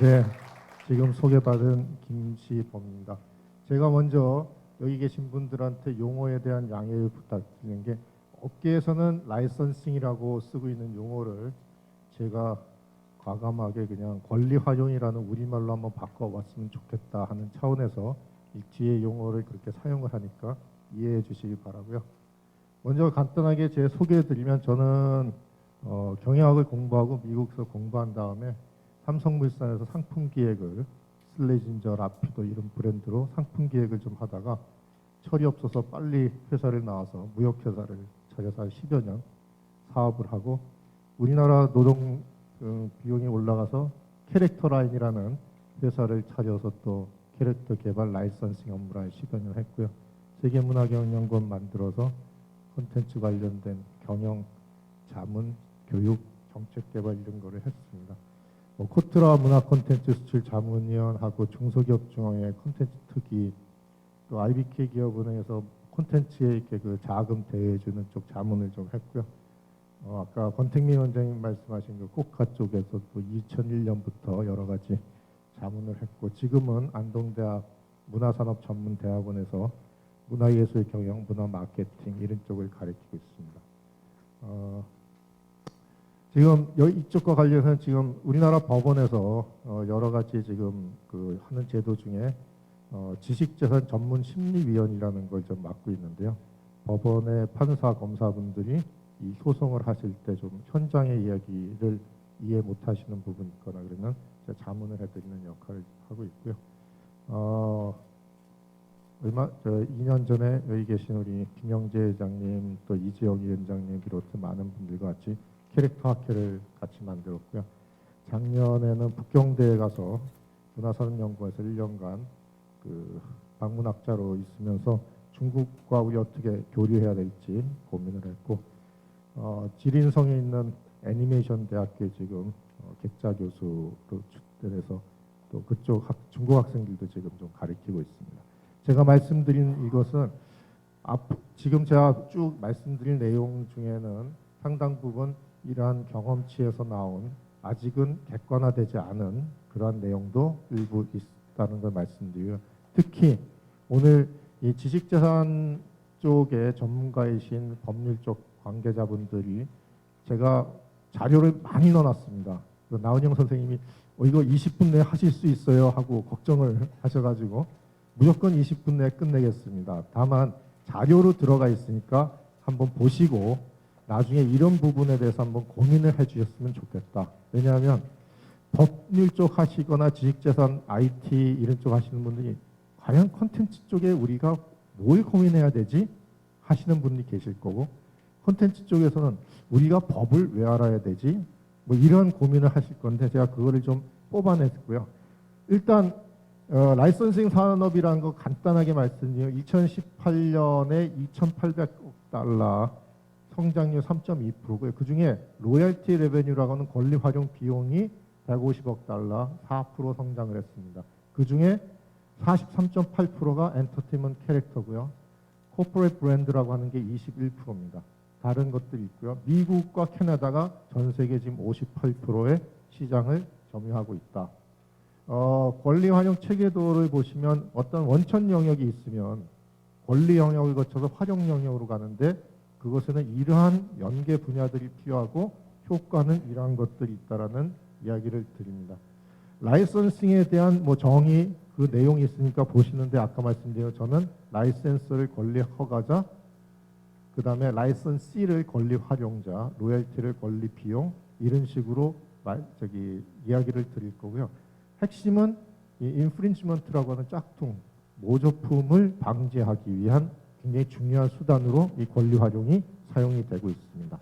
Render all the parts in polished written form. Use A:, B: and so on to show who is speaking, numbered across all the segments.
A: 네, 지금 소개받은 김시범입니다. 제가 먼저 여기 계신 분들한테 용어에 대한 양해를 부탁드리는 게, 업계에서는 라이선싱이라고 쓰고 있는 용어를 제가 과감하게 그냥 권리 활용이라는 우리말로 한번 바꿔봤으면 좋겠다 하는 차원에서 이 뒤에 용어를 그렇게 사용을 하니까 이해해 주시기 바라고요. 먼저 간단하게 제 소개해드리면, 저는 경영학을 공부하고 미국에서 공부한 다음에 삼성물산에서 상품 기획을, 슬레진저, 라피도 이런 브랜드로 상품 기획을 좀 하다가 철이 없어서 빨리 회사를 나와서 무역회사를 차려서 한 10여 년 사업을 하고, 우리나라 노동 비용이 올라가서 캐릭터라인이라는 회사를 차려서 또 캐릭터 개발 라이선싱 업무를 한 10여 년 했고요. 세계문화경영권 만들어서 콘텐츠 관련된 경영, 자문, 교육, 정책 개발 이런 거를 했습니다. 코트라 문화 콘텐츠 수출 자문위원하고 중소기업 중앙회 콘텐츠 특위, 또 IBK 기업은행에서 콘텐츠에 이렇게 그 자금 대여해주는 쪽 자문을 좀 했고요. 아까 권택민 원장님 말씀하신 그 코카 쪽에서 또 2001년부터 여러 가지 자문을 했고, 지금은 안동대학 문화산업전문대학원에서 문화예술 경영, 문화 마케팅 이런 쪽을 가르치고 있습니다. 지금 이쪽과 관련해서 지금 우리나라 법원에서 여러 가지 지금 그 하는 제도 중에 지식재산 전문 심리위원이라는 걸 좀 맡고 있는데요. 법원의 판사, 검사분들이 이 소송을 하실 때 좀 현장의 이야기를 이해 못하시는 부분이 있거나 그러면 제가 자문을 해드리는 역할을 하고 있고요. 2년 전에 여기 계신 우리 김영재 회장님, 또 이지영 위원장님 비롯해 많은 분들과 같이 캐릭터 학회를 같이 만들었고요. 작년에는 북경대에 가서 문화산업연구원에서 1년간 그 방문학자로 있으면서 중국과 우리 어떻게 교류해야 될지 고민을 했고, 지린성에 있는 애니메이션 대학교에 지금 객자 교수로 출전해서 또 그쪽 중국 학생들도 지금 좀 가르치고 있습니다. 제가 말씀드린 이것은 지금 제가 쭉 말씀드린 내용 중에는 상당 부분 이러한 경험치에서 나온 아직은 객관화되지 않은 그러한 내용도 일부 있다는 걸 말씀드리고요. 특히 오늘 이 지식재산 쪽에 전문가이신 법률 쪽 관계자분들이 제가 자료를 많이 넣어놨습니다. 나은영 선생님이 이거 20분 내에 하실 수 있어요 하고 걱정을 하셔가지고 무조건 20분 내에 끝내겠습니다. 다만 자료로 들어가 있으니까 한번 보시고 나중에 이런 부분에 대해서 한번 고민을 해주셨으면 좋겠다. 왜냐하면 법률 쪽 하시거나 지식재산, IT 이런 쪽 하시는 분들이 과연 콘텐츠 쪽에 우리가 뭘 고민해야 되지 하시는 분이 계실 거고, 콘텐츠 쪽에서는 우리가 법을 왜 알아야 되지 뭐 이런 고민을 하실 건데, 제가 그거를 좀 뽑아냈고요. 일단 라이선싱 산업이라는 거 간단하게 말씀드리면 2018년에 2,800억 달러, 성장률 3.2%고요. 그중에 로열티 레베뉴라고 하는 권리 활용 비용이 150억 달러, 4% 성장을 했습니다. 그중에 43.8%가 엔터테인먼트 캐릭터고요. 코퍼레이트 브랜드라고 하는 게 21%입니다. 다른 것들이 있고요. 미국과 캐나다가 전 세계 지금 58%의 시장을 점유하고 있다. 권리 활용 체계도를 보시면 어떤 원천 영역이 있으면 권리 영역을 거쳐서 활용 영역으로 가는데, 그것에는 이러한 연계 분야들이 필요하고 효과는 이러한 것들이 있다라는 이야기를 드립니다. 라이선싱에 대한 뭐 정의 그 내용이 있으니까 보시는데, 아까 말씀드린 저는 라이센스를 권리 허가자, 그 다음에 라이선시를 권리 활용자, 로열티를 권리 비용 이런 식으로 이야기를 드릴 거고요. 핵심은 이 인프린지먼트라고 하는 짝퉁 모조품을 방지하기 위한 굉장히 중요한 수단으로 이 권리 활용이 사용이 되고 있습니다.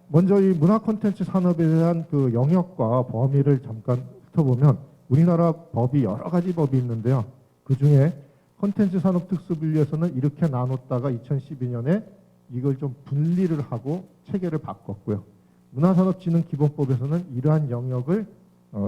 A: 먼저 이 문화 콘텐츠 산업에 대한 그 영역과 범위를 잠깐 훑어보면, 우리나라 법이 여러 가지 법이 있는데요. 그 중에 콘텐츠 산업 특수분류에서는 이렇게 나눴다가 2012년에 이걸 좀 분리를 하고 체계를 바꿨고요. 문화산업진흥기본법에서는 이러한 영역을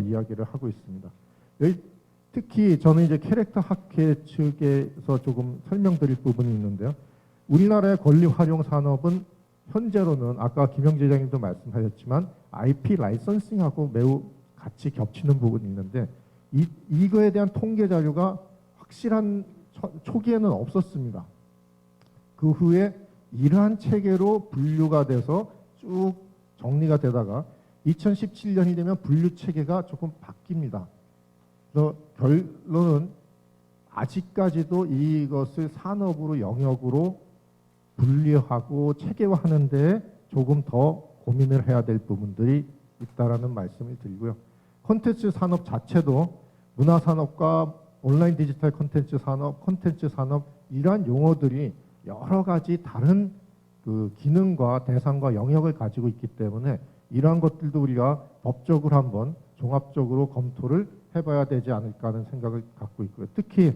A: 이야기를 하고 있습니다. 여기 특히 저는 이제 캐릭터 학회 측에서 조금 설명드릴 부분이 있는데요. 우리나라의 권리 활용 산업은 현재로는 아까 김영재 회장님도 말씀하셨지만 IP 라이선싱하고 매우 같이 겹치는 부분이 있는데 이거에 대한 통계 자료가 확실한 초기에는 없었습니다. 그 후에 이러한 체계로 분류가 돼서 쭉 정리가 되다가 2017년이 되면 분류 체계가 조금 바뀝니다. 그래서 결론은 아직까지도 이것을 산업으로 영역으로 분류하고 체계화하는데 조금 더 고민을 해야 될 부분들이 있다라는 말씀을 드리고요. 콘텐츠 산업 자체도 문화 산업과 온라인 디지털 콘텐츠 산업 이러한 용어들이 여러 가지 다른 그 기능과 대상과 영역을 가지고 있기 때문에 이러한 것들도 우리가 법적으로 한번 종합적으로 검토를 해봐야 되지 않을까 하는 생각을 갖고 있고요. 특히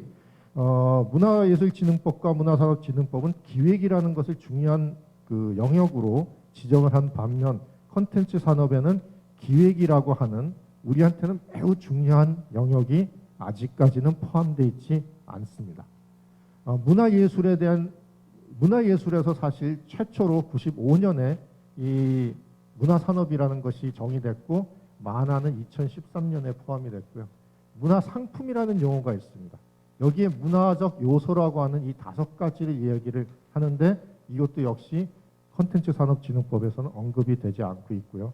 A: 문화예술진흥법과 문화산업진흥법은 기획이라는 것을 중요한 그 영역으로 지정을 한 반면 콘텐츠 산업에는 기획이라고 하는 우리한테는 매우 중요한 영역이 아직까지는 포함되어 있지 않습니다. 문화예술에서 사실 최초로 95년에 이 문화산업이라는 것이 정의됐고 만화는 2013년에 포함이 됐고요. 문화상품이라는 용어가 있습니다. 여기에 문화적 요소라고 하는 이 5가지를 이야기를 하는데 이것도 역시 콘텐츠산업진흥법에서는 언급이 되지 않고 있고요.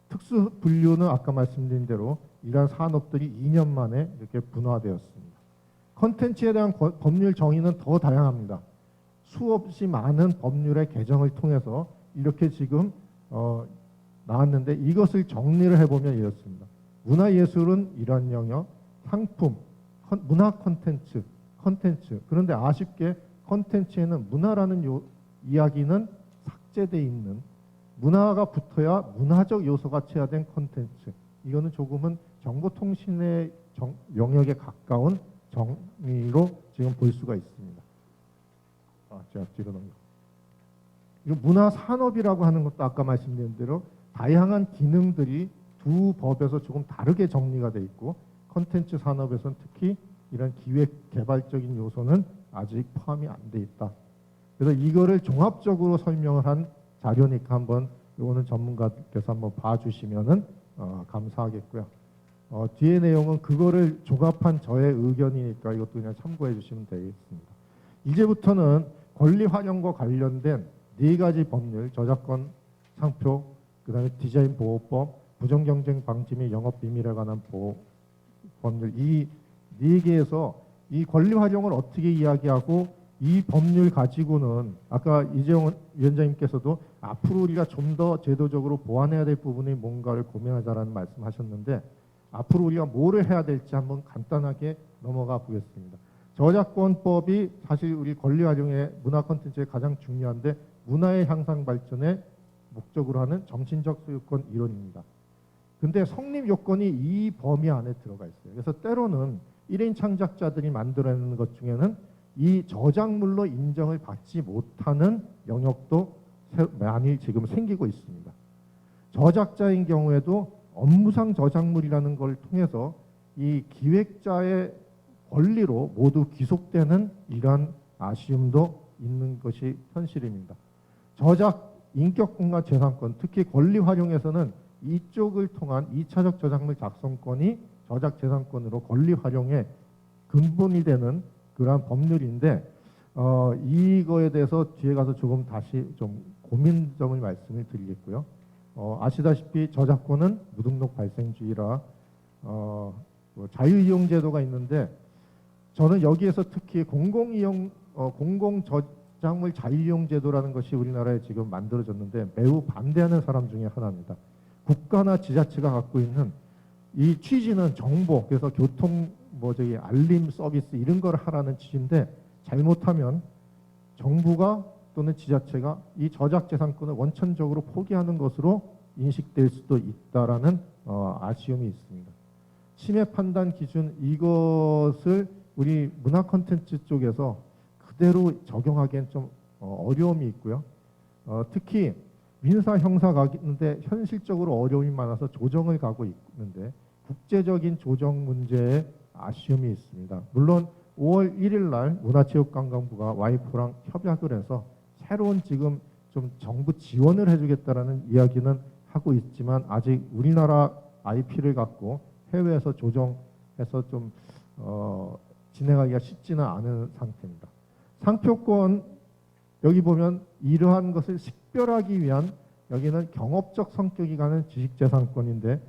A: 특수 분류는 아까 말씀드린 대로 이러한 산업들이 2년 만에 이렇게 분화되었습니다. 콘텐츠에 대한 법률 정의는 더 다양합니다. 수없이 많은 법률의 개정을 통해서 이렇게 지금 나왔는데 이것을 정리를 해보면 이렇습니다. 문화예술은 이러한 영역, 상품, 문화 콘텐츠. 그런데 아쉽게 콘텐츠에는 문화라는 이야기는 삭제되어 있는 문화가 붙어야 문화적 요소가 체화된 콘텐츠. 이거는 조금은 정보통신의 영역에 가까운 정의로 지금 볼 수가 있습니다. 제가 뒤로 넘겨. 이 문화산업이라고 하는 것도 아까 말씀드린 대로 다양한 기능들이 두 법에서 조금 다르게 정리가 돼 있고 콘텐츠 산업에서는 특히 이런 기획 개발적인 요소는 아직 포함이 안 돼 있다. 그래서 이거를 종합적으로 설명을 한 자료니까 한번 이거는 전문가께서 한번 봐주시면은 감사하겠고요. 뒤에 내용은 그거를 종합한 저의 의견이니까 이것도 그냥 참고해 주시면 되겠습니다. 이제부터는 권리 활용과 관련된 4가지 법률, 저작권 상표, 그다음에 디자인 보호법, 부정경쟁 방지 및 영업 비밀에 관한 법률 이 4개에서 이 권리 활용을 어떻게 이야기하고 이 법률 가지고는 아까 이재용 위원장님께서도 앞으로 우리가 좀 더 제도적으로 보완해야 될 부분이 뭔가를 고민하자라는 말씀하셨는데 앞으로 우리가 뭐를 해야 될지 한번 간단하게 넘어가 보겠습니다. 저작권법이 사실 우리 권리 활용의 문화 콘텐츠에 가장 중요한데 문화의 향상 발전에 목적으로 하는 점진적 소유권 이론입니다. 근데 성립 요건이 이 범위 안에 들어가 있어요. 그래서 때로는 1인 창작자들이 만들어내는 것 중에는 이 저작물로 인정을 받지 못하는 영역도 많이 지금 생기고 있습니다. 저작자인 경우에도 업무상 저작물이라는 걸 통해서 이 기획자의 권리로 모두 귀속되는 이러한 아쉬움도 있는 것이 현실입니다. 저작, 인격권과 재산권, 특히 권리 활용에서는 이쪽을 통한 2차적 저작물 작성권이 저작 재산권으로 권리 활용의 근본이 되는 그러한 법률인데 이거에 대해서 뒤에 가서 조금 다시 좀 고민점을 말씀을 드리겠고요. 아시다시피 저작권은 무등록 발생주의라 자유이용 제도가 있는데 저는 여기에서 특히 공공저작물 자유이용 제도라는 것이 우리나라에 지금 만들어졌는데 매우 반대하는 사람 중에 하나입니다. 국가나 지자체가 갖고 있는 이 취지는 정보, 그래서 교통 알림 서비스 이런 걸 하라는 취지인데 잘못하면 정부가 또는 지자체가 이 저작재산권을 원천적으로 포기하는 것으로 인식될 수도 있다라는 아쉬움이 있습니다. 침해 판단 기준 이것을 우리 문화 콘텐츠 쪽에서 그대로 적용하기엔 좀 어려움이 있고요. 특히 민사 형사 가는데 현실적으로 어려움이 많아서 조정을 가고 있는데 국제적인 조정 문제에 아쉬움이 있습니다. 물론 5월 1일 날 문화체육관광부가 와이프랑 협약을 해서 새로운 지금 좀 정부 지원을 해주겠다라는 이야기는 하고 있지만 아직 우리나라 IP를 갖고 해외에서 조정해서 좀 진행하기가 쉽지는 않은 상태입니다. 상표권 여기 보면 이러한 것을 식별하기 위한 여기는 경업적 성격이 가는 지식재산권인데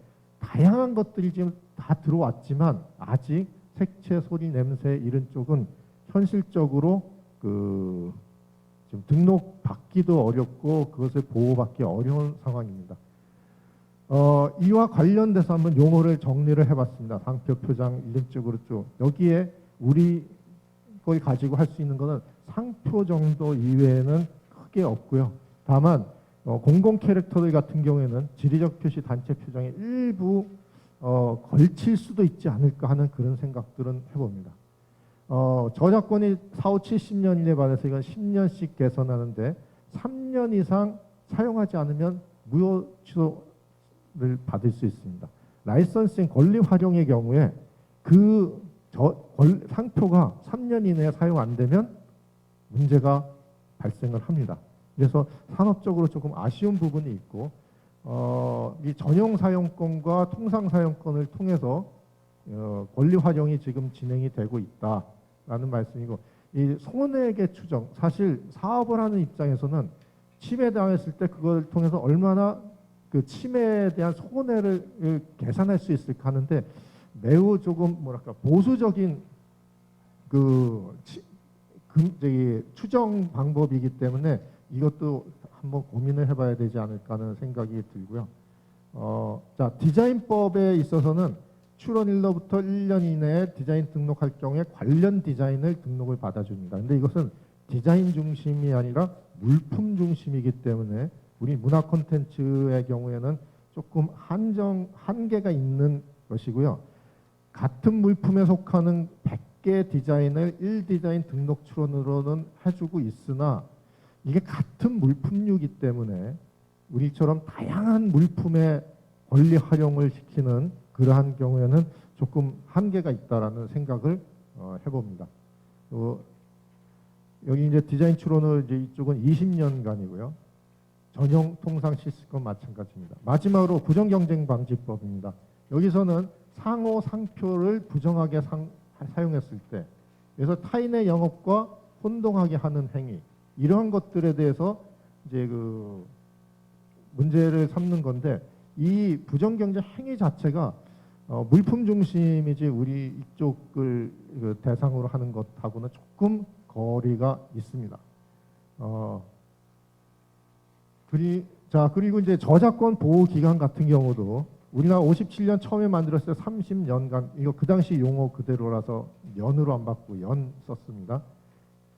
A: 다양한 것들이 지금 다 들어왔지만 아직 색채, 소리, 냄새 이런 쪽은 현실적으로 지금 등록받기도 어렵고 그것을 보호받기 어려운 상황입니다. 이와 관련돼서 한번 용어를 정리를 해봤습니다. 상표, 표장, 이런 쪽으로 쭉. 여기에 우리 걸 가지고 할 수 있는 것은 상표 정도 이외에는 크게 없고요. 다만 공공 캐릭터들 같은 경우에는 지리적 표시 단체 표장에 일부 걸칠 수도 있지 않을까 하는 그런 생각들은 해봅니다. 저작권이 4, 5, 70년 이내 받아서 이건 10년씩 개선하는데 3년 이상 사용하지 않으면 무효 취소를 받을 수 있습니다. 라이선싱 권리 활용의 경우에 상표가 3년 이내에 사용 안 되면 문제가 발생을 합니다. 그래서 산업적으로 조금 아쉬운 부분이 있고 이 전용 사용권과 통상 사용권을 통해서 권리 활용이 지금 진행이 되고 있다라는 말씀이고 이 손해액의 추정 사실 사업을 하는 입장에서는 침해당했을 때 그걸 통해서 얼마나 그 침해에 대한 손해를 계산할 수 있을까 하는데 매우 조금 뭐랄까 보수적인 추정 방법이기 때문에 이것도 한번 고민을 해봐야 되지 않을까 하는 생각이 들고요. 자, 디자인법에 있어서는 출원일로부터 1년 이내에 디자인 등록할 경우에 관련 디자인을 등록을 받아줍니다. 근데 이것은 디자인 중심이 아니라 물품 중심이기 때문에 우리 문화 콘텐츠의 경우에는 조금 한계가 있는 것이고요. 같은 물품에 속하는 100개 디자인을 1디자인 등록 출원으로는 해주고 있으나 이게 같은 물품류이기 때문에 우리처럼 다양한 물품의 권리 활용을 시키는 그러한 경우에는 조금 한계가 있다라는 생각을 해봅니다. 여기 이제 디자인 출원을 이제 이쪽은 20년간이고요. 전용 통상 실시권 마찬가지입니다. 마지막으로 부정경쟁방지법입니다. 여기서는 상호 상표를 부정하게 사용했을 때 그래서 타인의 영업과 혼동하게 하는 행위 이러한 것들에 대해서 이제 문제를 삼는 건데 이 부정경쟁 행위 자체가 물품 중심이지 우리 이쪽을 대상으로 하는 것하고는 조금 거리가 있습니다. 그리고 이제 저작권 보호 기간 같은 경우도 우리나라 57년 처음에 만들었을 때 30년간 이거 그 당시 용어 그대로라서 년으로 안 받고 연 썼습니다.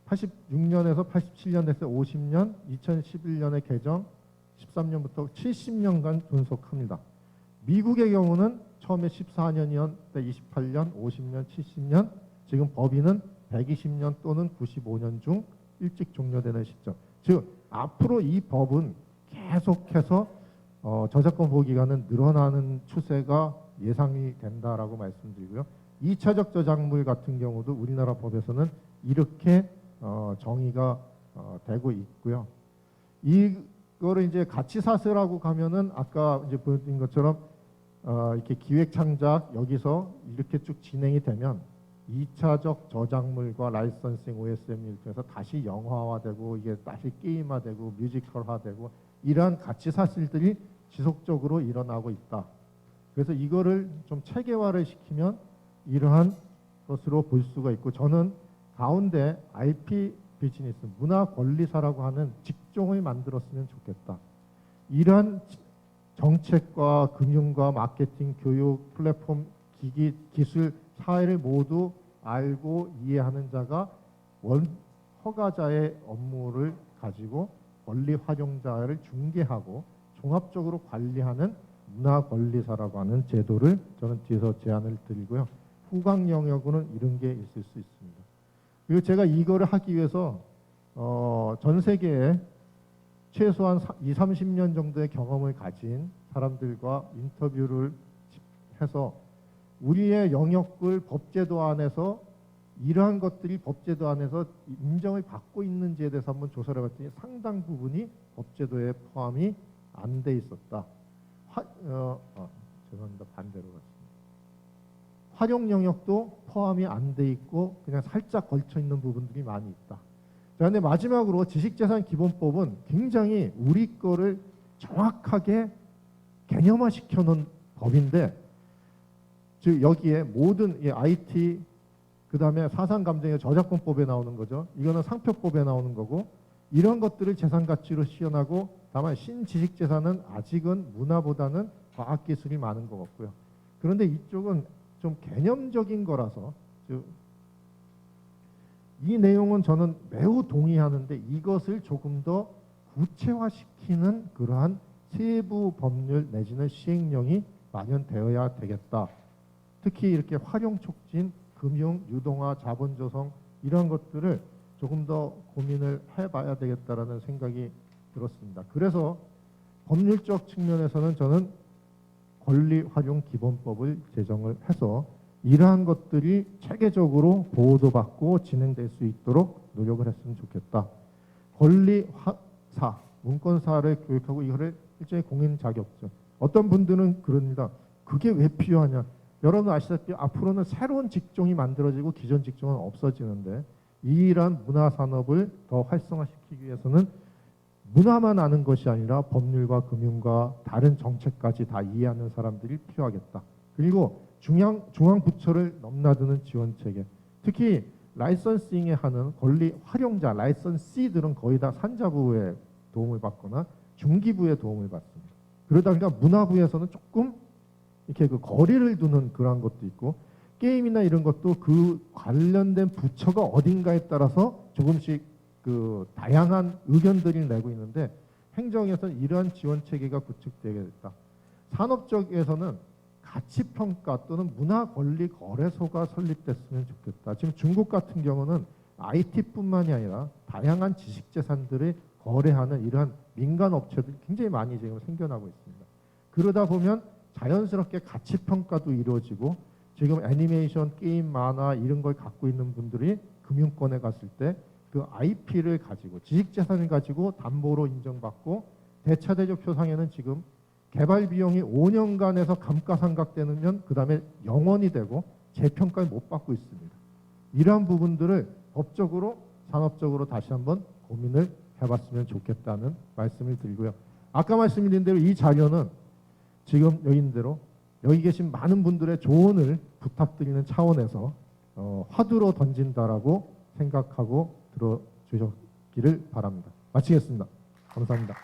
A: 86년에서 87년 됐을 때 50년, 2011년에 개정, 13년부터 70년간 존속합니다. 미국의 경우는 처음에 14년이었 때 28년, 50년, 70년, 지금 법인은 120년 또는 95년 중 일찍 종료되는 시점. 즉 앞으로 이 법은 계속해서 저작권 보호 기간은 늘어나는 추세가 예상이 된다라고 말씀드리고요. 2차적 저작물 같은 경우도 우리나라 법에서는 이렇게 정의가 되고 있고요. 이거를 이제 가치사슬하고 가면은 아까 이제 보여드린 것처럼 이렇게 기획 창작 여기서 이렇게 쭉 진행이 되면 2차적 저작물과 라이선싱 OSM을 통해서 다시 영화화되고 이게 다시 게임화되고 뮤지컬화되고 이러한 가치사슬들이 지속적으로 일어나고 있다. 그래서 이거를 좀 체계화를 시키면 이러한 것으로 볼 수가 있고 저는 가운데 IP 비즈니스 문화권리사라고 하는 직종을 만들었으면 좋겠다. 이러한 정책과 금융과 마케팅, 교육, 플랫폼, 기기, 기술, 사회를 모두 알고 이해하는 자가 허가자의 업무를 가지고 권리 활용자를 중개하고 종합적으로 관리하는 문화권리사라고 하는 제도를 저는 뒤에서 제안을 드리고요. 후광 영역으로는 이런 게 있을 수 있습니다. 그리고 제가 이거를 하기 위해서 전 세계에 최소한 20, 30년 정도의 경험을 가진 사람들과 인터뷰를 해서 우리의 영역을 법제도 안에서 이러한 것들이 법제도 안에서 인정을 받고 있는지에 대해서 한번 조사를 해봤더니 상당 부분이 법제도에 포함이 안 돼 있었다. 죄송합니다. 반대로 갔습니다. 활용 영역도 포함이 안 돼 있고 그냥 살짝 걸쳐 있는 부분들이 많이 있다. 자, 근데 마지막으로 지식재산기본법은 굉장히 우리 거를 정확하게 개념화 시켜놓은 법인데, 즉 여기에 모든 이 IT 그다음에 사상감정의 저작권법에 나오는 거죠. 이거는 상표법에 나오는 거고, 이런 것들을 재산가치로 시연하고, 다만 신지식재산은 아직은 문화보다는 과학기술이 많은 것 같고요. 그런데 이쪽은 좀 개념적인 거라서 이 내용은 저는 매우 동의하는데, 이것을 조금 더 구체화시키는 그러한 세부 법률 내지는 시행령이 마련되어야 되겠다. 특히 이렇게 활용 촉진, 금융, 유동화, 자본 조성 이런 것들을 조금 더 고민을 해봐야 되겠다라는 생각이 들었습니다. 그래서 법률적 측면에서는 저는 권리활용기본법을 제정을 해서 이러한 것들이 체계적으로 보호도 받고 진행될 수 있도록 노력을 했으면 좋겠다. 권리사, 문건사를 교육하고 이거를 일종의 공인 자격증. 어떤 분들은 그럽니다. 그게 왜 필요하냐? 여러분 아시다시피 앞으로는 새로운 직종이 만들어지고 기존 직종은 없어지는데, 이러한 문화산업을 더 활성화시키기 위해서는 문화만 아는 것이 아니라 법률과 금융과 다른 정책까지 다 이해하는 사람들이 필요하겠다. 그리고 중앙부처를 넘나드는 지원체계, 특히 라이선싱에 하는 권리 활용자, 라이선시들은 거의 다 산자부의 도움을 받거나 중기부의 도움을 받습니다. 그러다 보니까 문화부에서는 조금 이렇게 그 거리를 두는 그런 것도 있고, 게임이나 이런 것도 그 관련된 부처가 어딘가에 따라서 조금씩 그 다양한 의견들을 내고 있는데, 행정에서는 이러한 지원 체계가 구축되겠다. 산업 쪽에서는 가치평가 또는 문화권리거래소가 설립됐으면 좋겠다. 지금 중국 같은 경우는 IT뿐만이 아니라 다양한 지식재산들을 거래하는 이러한 민간 업체들이 굉장히 많이 지금 생겨나고 있습니다. 그러다 보면 자연스럽게 가치평가도 이루어지고, 지금 애니메이션, 게임, 만화 이런 걸 갖고 있는 분들이 금융권에 갔을 때 그 IP를 가지고 지식재산을 가지고 담보로 인정받고, 대차대적 표상에는 지금 개발 비용이 5년간에서 감가상각되면 그 다음에 영원이 되고 재평가를 못 받고 있습니다. 이러한 부분들을 법적으로 산업적으로 다시 한번 고민을 해봤으면 좋겠다는 말씀을 드리고요. 아까 말씀드린 대로 이 자료는 지금 여기 계신 많은 분들의 조언을 부탁드리는 차원에서 화두로 던진다라고 생각하고 들어주셨기를 바랍니다. 마치겠습니다. 감사합니다.